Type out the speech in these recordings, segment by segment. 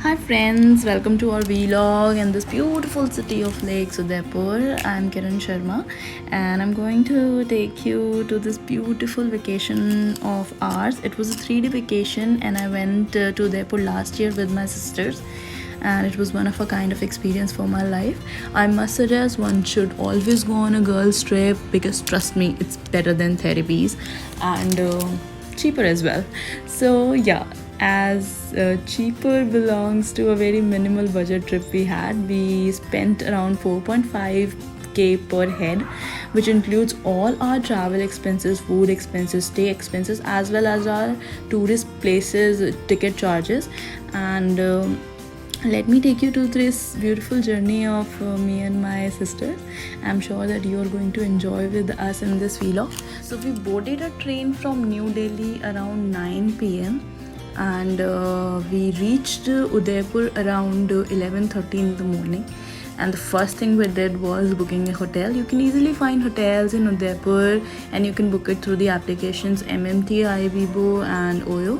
Hi friends, welcome to our vlog in this beautiful city of Lake Udaipur. I'm Kiran Sharma and I'm going to take you to this beautiful vacation of ours. It was a 3-day vacation and I went to Udaipur last year with my sisters, and it was one of a kind of experience for my life. I must suggest one should always go on a girls trip because trust me, it's better than therapies and cheaper as well. So yeah, as cheaper belongs to a very minimal budget trip we spent around 4.5k per head, which includes all our travel expenses, food expenses, stay expenses, as well as our tourist places ticket charges. And let me take you to this beautiful journey of me and my sisters. I'm sure that you are going to enjoy with us in this vlog. So we boarded a train from New Delhi around 9 p.m. and we reached Udaipur around 11:30 in the morning. And the first thing we did was booking a hotel. You can easily find hotels in Udaipur and you can book it through the applications MMT, iBibo and Oyo.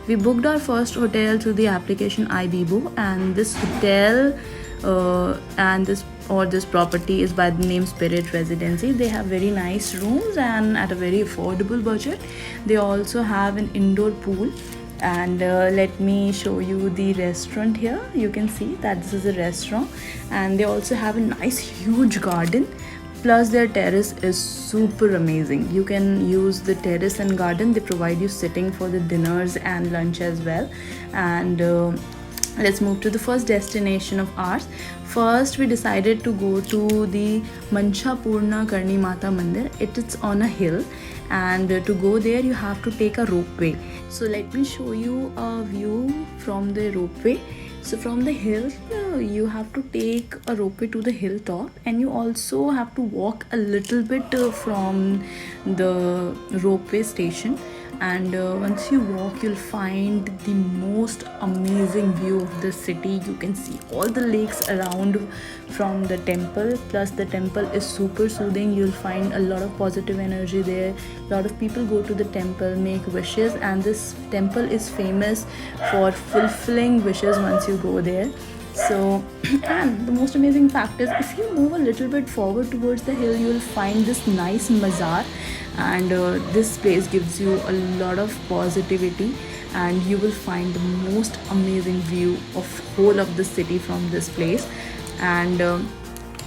We booked our first hotel through the application iBibo, and this hotel and this property is by the name Spirit Residency. They have very nice rooms and at a very affordable budget. They also have an indoor pool. And let me show you the restaurant here. You can see that this is a restaurant, and they also have a nice huge garden, plus their terrace is super amazing. You can use the terrace and garden. They provide you sitting for the dinners and lunch as well. And let's move to the first destination of ours. First, we decided to go to the Manchapurna Karni Mata Mandir. It is on a hill, and to go there you have to take a ropeway. So let me show you a view from the ropeway. So from the hill, you have to take a ropeway to the hilltop, and you also have to walk a little bit from the ropeway station. And once you walk, you'll find the most amazing view of the city. You can see all the lakes around from the temple, plus the temple is super soothing. You'll find a lot of positive energy there. A lot of people go to the temple, make wishes, and this temple is famous for fulfilling wishes once you go there. So and the most amazing fact is, if you move a little bit forward towards the hill, you will find this nice mazar, and this place gives you a lot of positivity, and you will find the most amazing view of whole of the city from this place. And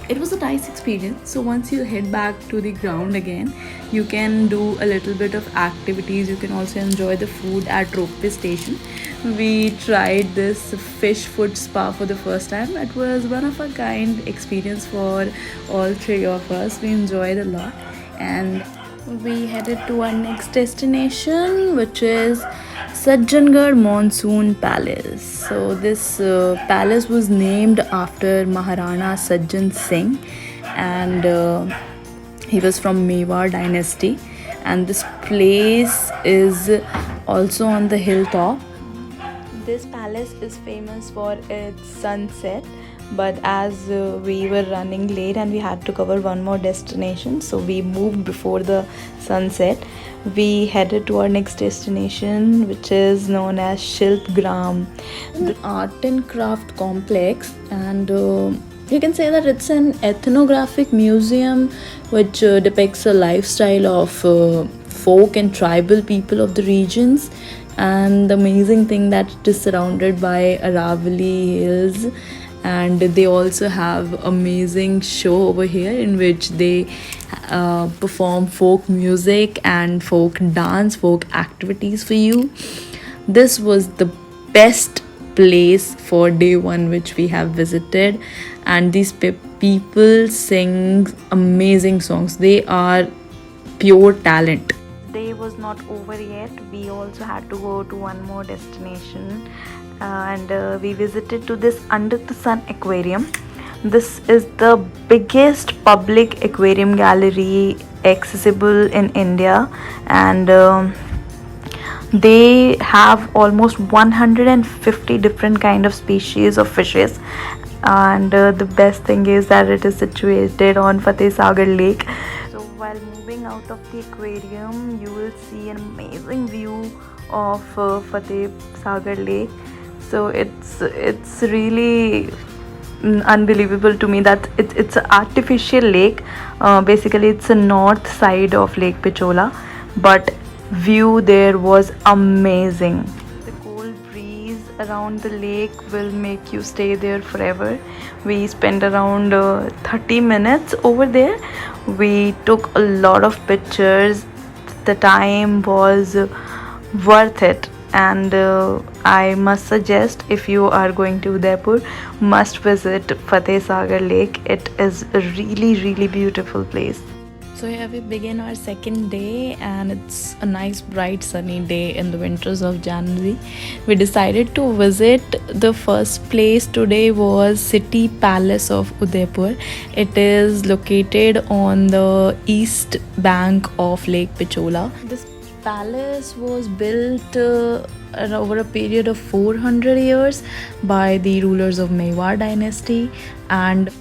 it was a nice experience. So once you head back to the ground again, you can do a little bit of activities. You can also enjoy the food at ropeway station. We tried this fish food spa for the first time. It was one of a kind experience for all three of us. We enjoyed a lot, and we headed to our next destination, which is Sajjangarh Monsoon Palace. So this palace was named after Maharana Sajjan Singh, and he was from Mewar dynasty. And this place is also on the hilltop. This palace is famous for its sunset, but as we were running late and we had to cover one more destination, so we moved before the sunset. We headed to our next destination, which is known as Shilpgram, the art and craft complex. And you can say that it's an ethnographic museum which depicts a lifestyle of folk and tribal people of the regions. And the amazing thing that it is surrounded by Aravali hills, and they also have amazing show over here in which they perform folk music and folk dance, folk activities for you. This was the best place for day one which we have visited, and these people sing amazing songs. They are pure talent. Day was not over yet. We also had to go to one more destination, and we visited to this Under the Sun aquarium. This is the biggest public aquarium gallery accessible in India, and they have almost 150 different kind of species of fishes. And the best thing is that it is situated on Fateh Sagar Lake. So while moving out of the aquarium, you will see an amazing view of Fateh Sagar Lake. So it's really unbelievable to me that it's an artificial lake. Basically it's a north side of Lake Pichola, but view there was amazing. The cold breeze around the lake will make you stay there forever. We spent around 30 minutes over there. We took a lot of pictures. The time was worth it, and I must suggest, if you are going to Udaipur, must visit Fateh Sagar Lake. It is a really beautiful place. So here we begin our second day, and it's a nice bright sunny day in the winters of January. We decided to visit, the first place today was City Palace of Udaipur. It is located on the east bank of Lake Pichola. This palace was built over a period of 400 years by the rulers of Mewar dynasty, and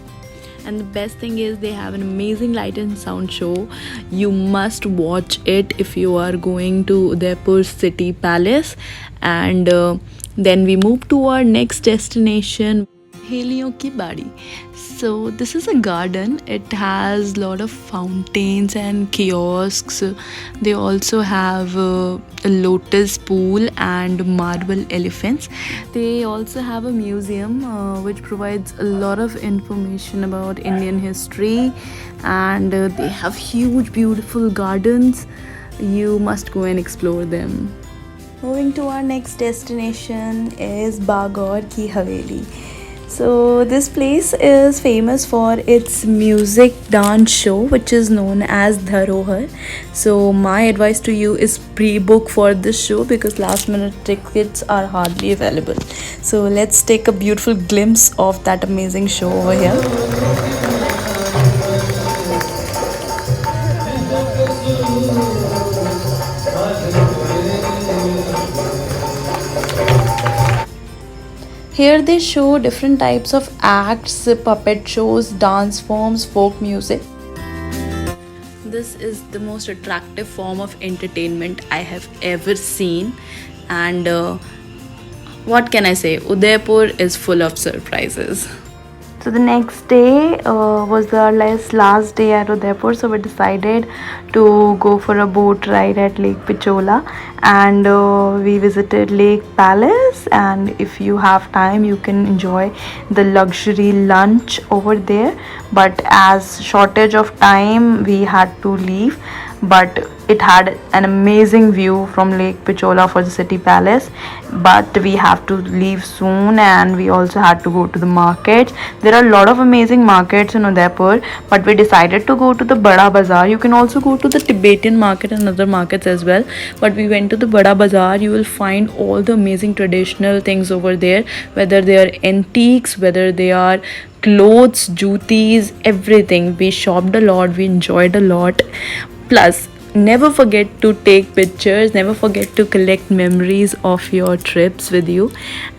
the best thing is they have an amazing light and sound show. You must watch it if you are going to Udaipur City Palace. And then we move to our next destination, Helion Ki Badi. So this is a garden. It has a lot of fountains and kiosks. They also have a lotus pool and marble elephants. They also have a museum which provides a lot of information about Indian history, and they have huge beautiful gardens. You must go and explore them. Moving to our next destination is Bagaur Ki Haveli. So this place is famous for its music dance show, which is known as Dharohar. So my advice to you is pre-book for this show, because last minute tickets are hardly available. So let's take a beautiful glimpse of that amazing show over here. Here they show different types of acts, puppet shows, dance forms, folk music. This is the most attractive form of entertainment I have ever seen, and what can I say? Udaipur is full of surprises. So the next day was the last day at Udaipur, so we decided to go for a boat ride at Lake Pichola, and we visited Lake Palace. And if you have time, you can enjoy the luxury lunch over there, but as shortage of time we had to leave. But it had an amazing view from Lake Pichola for the City Palace, but we have to leave soon, and we also had to go to the markets. There are a lot of amazing markets in Udaipur, but we decided to go to the Bada Bazaar. You can also go to the Tibetan market and other markets as well, but we went to the Bada Bazaar. You will find all the amazing traditional things over there, whether they are antiques, whether they are clothes, jutis, everything. We shopped a lot, we enjoyed a lot. Plus, never forget to take pictures, never forget to collect memories of your trips with you.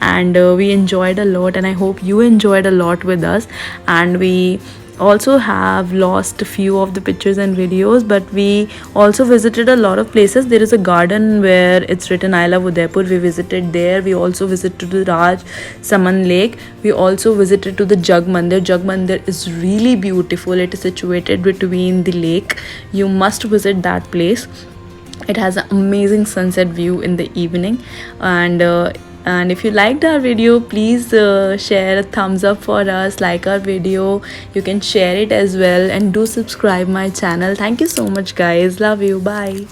And we enjoyed a lot, and I hope you enjoyed a lot with us. And we also have lost a few of the pictures and videos, but we also visited a lot of places. There is a garden where it's written I love Udaipur. We visited there. We also visited the Raj Saman Lake. We also visited to the Jug Mandir. Jug Mandir is really beautiful. It is situated between the lake. You must visit that place. It has an amazing sunset view in the evening. And if you liked our video, please share a thumbs up for us, like our video. You can share it as well, and do subscribe my channel. Thank you so much guys. Love you. Bye.